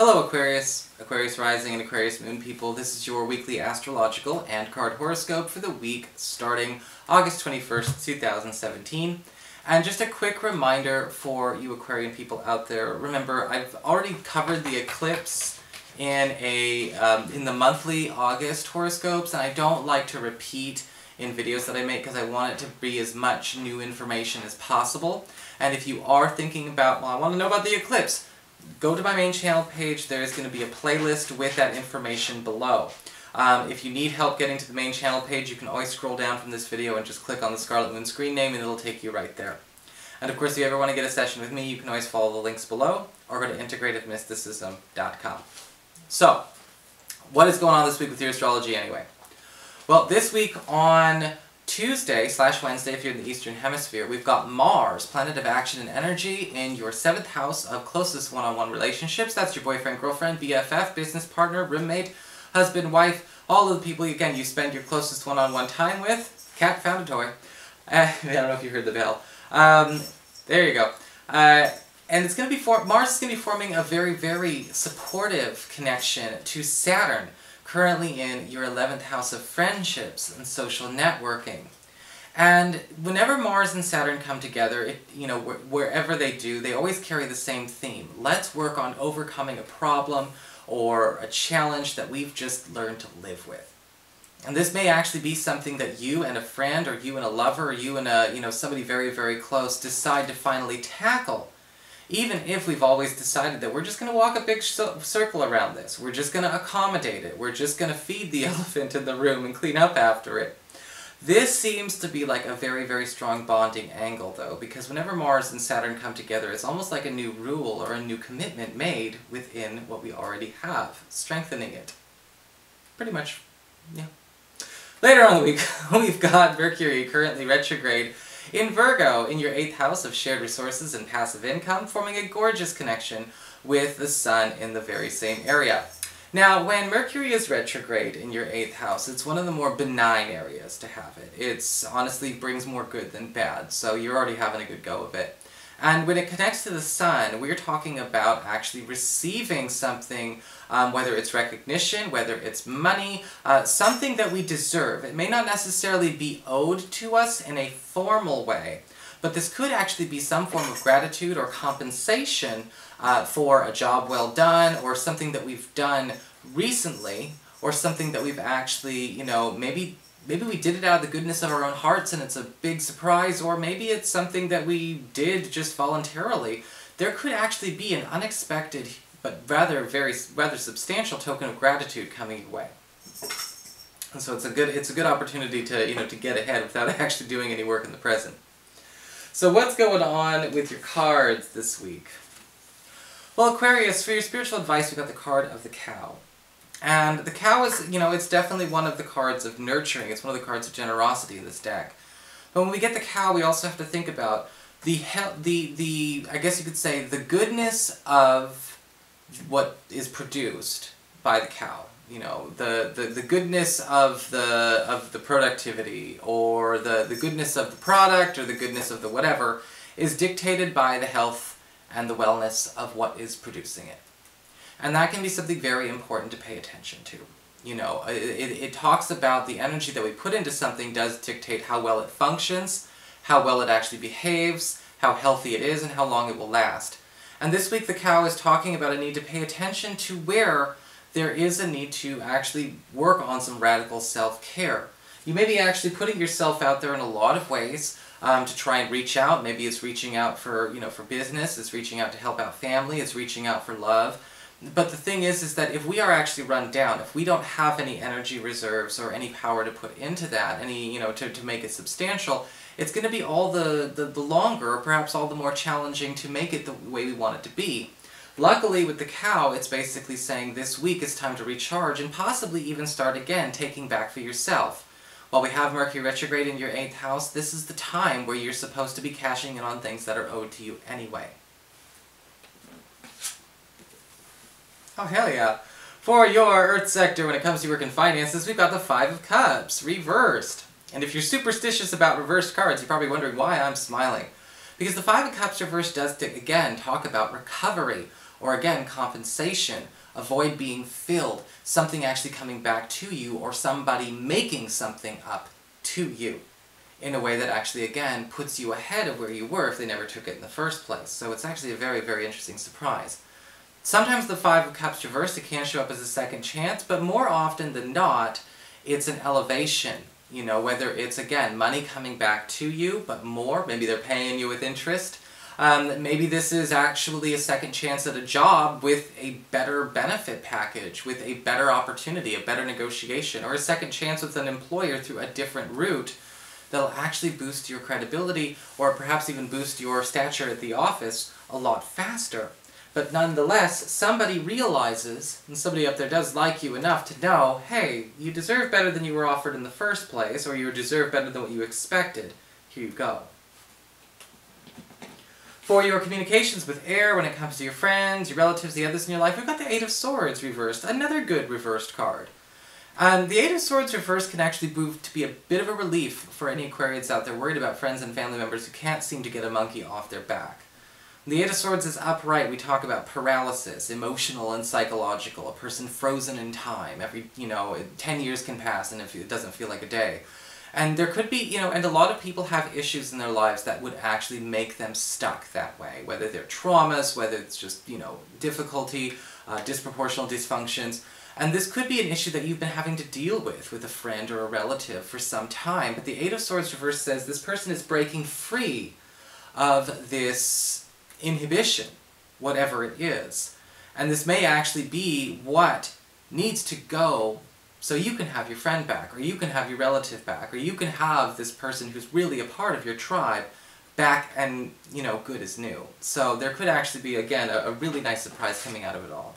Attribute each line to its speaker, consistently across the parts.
Speaker 1: Hello Aquarius, Aquarius Rising and Aquarius Moon people. This is your weekly astrological and card horoscope for the week starting August 21st, 2017. And just a quick reminder for you Aquarian people out there, remember I've already covered the eclipse in the monthly August horoscopes, and I don't like to repeat in videos that I make because I want it to be as much new information as possible. And if you are thinking about, well, I want to know about the eclipse, go to my main channel page. There is going to be a playlist with that information below. If you need help getting to the main channel page, you can always scroll down from this video and just click on the Scarlet Moon screen name and it'll take you right there. And of course, if you ever want to get a session with me, you can always follow the links below or go to integrativemysticism.com. So, what is going on this week with your astrology anyway? Well, this week on Tuesday/Wednesday, if you're in the Eastern Hemisphere, we've got Mars, planet of action and energy, in your 7th house of closest one-on-one relationships. That's your boyfriend, girlfriend, BFF, business partner, roommate, husband, wife, all of the people, again, you spend your closest one-on-one time with. Cat found a toy. I don't know if you heard the bell. There you go. And it's going to be Mars is going to be forming a very, very supportive connection to Saturn, currently in your 11th house of friendships and social networking. And whenever Mars and Saturn come together, wherever they do, they always carry the same theme. Let's work on overcoming a problem or a challenge that we've just learned to live with. And this may actually be something that you and a friend, or you and a lover, or you and somebody very, very close decide to finally tackle. Even if we've always decided that we're just going to walk a big circle around this. We're just going to accommodate it. We're just going to feed the elephant in the room and clean up after it. This seems to be like a very, very strong bonding angle, though, because whenever Mars and Saturn come together, it's almost like a new rule or a new commitment made within what we already have, strengthening it. Pretty much, yeah. Later on in the week, we've got Mercury currently retrograde in Virgo, in your 8th house of shared resources and passive income, forming a gorgeous connection with the Sun in the very same area. Now, when Mercury is retrograde in your 8th house, it's one of the more benign areas to have it. It's honestly brings more good than bad, so you're already having a good go of it. And when it connects to the Sun, we're talking about actually receiving something, whether it's recognition, whether it's money, something that we deserve. It may not necessarily be owed to us in a formal way, but this could actually be some form of gratitude or compensation for a job well done, or something that we've done recently, or something that we've actually, maybe we did it out of the goodness of our own hearts and it's a big surprise, or maybe it's something that we did just voluntarily. There could actually be an unexpected, but rather substantial token of gratitude coming your way. And so it's a good opportunity to to get ahead without actually doing any work in the present. So what's going on with your cards this week? Well, Aquarius, for your spiritual advice, we got the card of the cow. And the cow is, it's definitely one of the cards of nurturing. It's one of the cards of generosity in this deck. But when we get the cow, we also have to think about I guess you could say, the goodness of what is produced by the cow. The goodness of the productivity, or the goodness of the product, or the goodness of the whatever, is dictated by the health and the wellness of what is producing it. And that can be something very important to pay attention to. It talks about the energy that we put into something does dictate how well it functions, how well it actually behaves, how healthy it is, and how long it will last. And this week the cow is talking about a need to pay attention to where there is a need to actually work on some radical self-care. You may be actually putting yourself out there in a lot of ways to try and reach out. Maybe it's reaching out for business, it's reaching out to help out family, it's reaching out for love. But the thing is that if we are actually run down, if we don't have any energy reserves or any power to put into that, to make it substantial, it's going to be all the longer, or perhaps all the more challenging to make it the way we want it to be. Luckily, with the cow, it's basically saying this week is time to recharge and possibly even start again, taking back for yourself. While we have Mercury retrograde in your 8th house, this is the time where you're supposed to be cashing in on things that are owed to you anyway. Oh, hell yeah. For your Earth sector, when it comes to work and finances, we've got the 5 of Cups, reversed. And if you're superstitious about reversed cards, you're probably wondering why I'm smiling. Because the 5 of Cups reversed does, again, talk about recovery, Or again, compensation. Avoid being filled. Something actually coming back to you, or somebody making something up to you in a way that actually, again, puts you ahead of where you were if they never took it in the first place. So it's actually a very, very interesting surprise. Sometimes the Five of Cups reversed, it can show up as a second chance, but more often than not, it's an elevation. You know, whether it's, again, money coming back to you, but more, maybe they're paying you with interest. Maybe this is actually a second chance at a job with a better benefit package, with a better opportunity, a better negotiation, or a second chance with an employer through a different route that'll actually boost your credibility, or perhaps even boost your stature at the office a lot faster. But nonetheless, somebody realizes, and somebody up there does like you enough to know, hey, you deserve better than you were offered in the first place, or you deserve better than what you expected. Here you go. For your communications with air, when it comes to your friends, your relatives, the others in your life, we've got the Eight of Swords reversed, another good reversed card. The Eight of Swords reversed can actually prove to be a bit of a relief for any Aquarians out there worried about friends and family members who can't seem to get a monkey off their back. The Eight of Swords is upright. We talk about paralysis, emotional and psychological, a person frozen in time. Every, 10 years can pass and it doesn't feel like a day. And there could be, and a lot of people have issues in their lives that would actually make them stuck that way. Whether they're traumas, whether it's just, difficulty, disproportional dysfunctions. And this could be an issue that you've been having to deal with a friend or a relative for some time. But the Eight of Swords reverse says this person is breaking free of this inhibition, whatever it is. And this may actually be what needs to go so you can have your friend back, or you can have your relative back, or you can have this person who's really a part of your tribe back and, good as new. So there could actually be, again, a really nice surprise coming out of it all.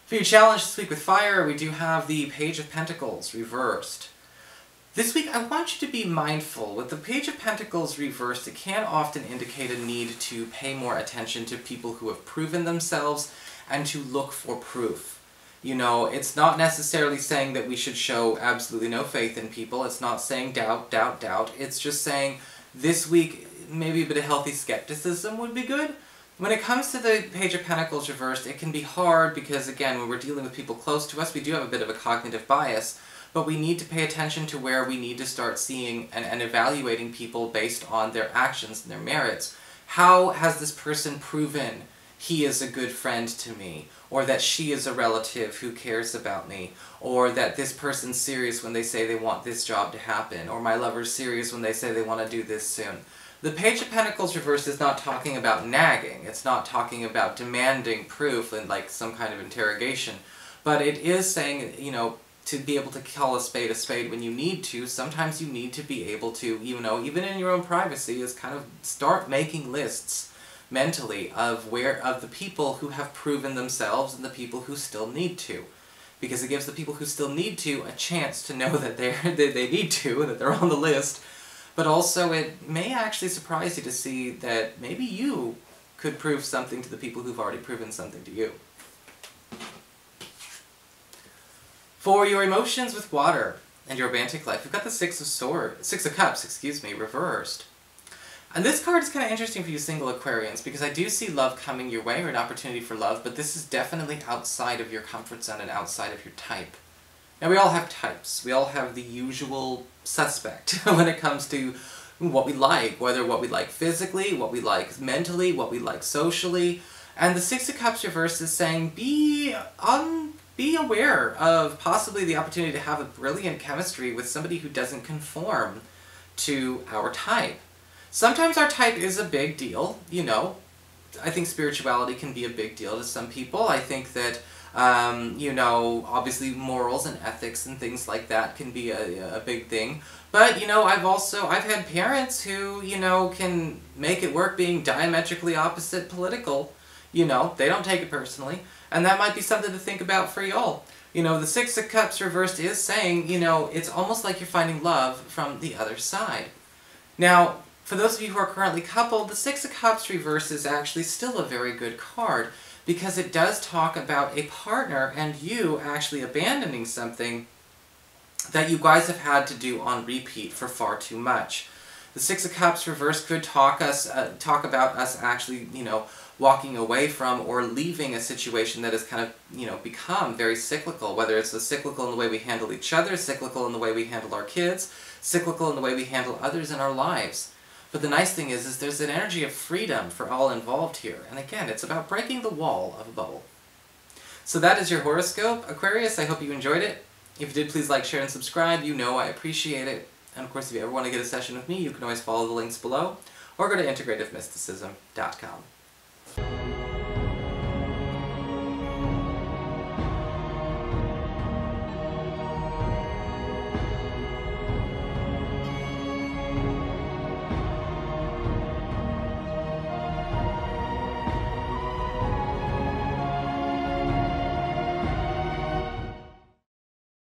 Speaker 1: For your challenge this week with fire, we do have the Page of Pentacles reversed. This week, I want you to be mindful. With the Page of Pentacles reversed, it can often indicate a need to pay more attention to people who have proven themselves and to look for proof. It's not necessarily saying that we should show absolutely no faith in people. It's not saying doubt, doubt, doubt. It's just saying this week, maybe a bit of healthy skepticism would be good. When it comes to the Page of Pentacles reversed, it can be hard because, again, when we're dealing with people close to us, we do have a bit of a cognitive bias. But we need to pay attention to where we need to start seeing and evaluating people based on their actions and their merits. How has this person proven he is a good friend to me? Or that she is a relative who cares about me? Or that this person's serious when they say they want this job to happen? Or my lover's serious when they say they want to do this soon? The Page of Pentacles reversed is not talking about nagging. It's not talking about demanding proof and like some kind of interrogation. But it is saying, to be able to call a spade when you need to. Sometimes you need to be able to, even in your own privacy, is kind of start making lists mentally of the people who have proven themselves and the people who still need to. Because it gives the people who still need to a chance to know that they need to, that they're on the list. But also it may actually surprise you to see that maybe you could prove something to the people who've already proven something to you. For your emotions with water and your romantic life, we've got the Six of Cups, reversed. And this card is kind of interesting for you single Aquarians, because I do see love coming your way, or an opportunity for love, but this is definitely outside of your comfort zone and outside of your type. Now, we all have types. We all have the usual suspect when it comes to what we like, whether what we like physically, what we like mentally, what we like socially. And the Six of Cups reversed is saying, be aware of possibly the opportunity to have a brilliant chemistry with somebody who doesn't conform to our type. Sometimes our type is a big deal, I think spirituality can be a big deal to some people. I think that, obviously morals and ethics and things like that can be a big thing. But, I've had parents who, can make it work being diametrically opposite political. They don't take it personally. And that might be something to think about for y'all. The Six of Cups reversed is saying, it's almost like you're finding love from the other side. Now, for those of you who are currently coupled, the Six of Cups reversed is actually still a very good card, because it does talk about a partner and you actually abandoning something that you guys have had to do on repeat for far too much. The Six of Cups reversed could talk about us actually, walking away from or leaving a situation that has kind of, become very cyclical, whether it's cyclical in the way we handle each other, cyclical in the way we handle our kids, cyclical in the way we handle others in our lives. But the nice thing is there's an energy of freedom for all involved here. And again, it's about breaking the wall of a bubble. So that is your horoscope, Aquarius. I hope you enjoyed it. If you did, please like, share, and subscribe. You know I appreciate it. And of course, if you ever want to get a session with me, you can always follow the links below, or go to integrativemysticism.com.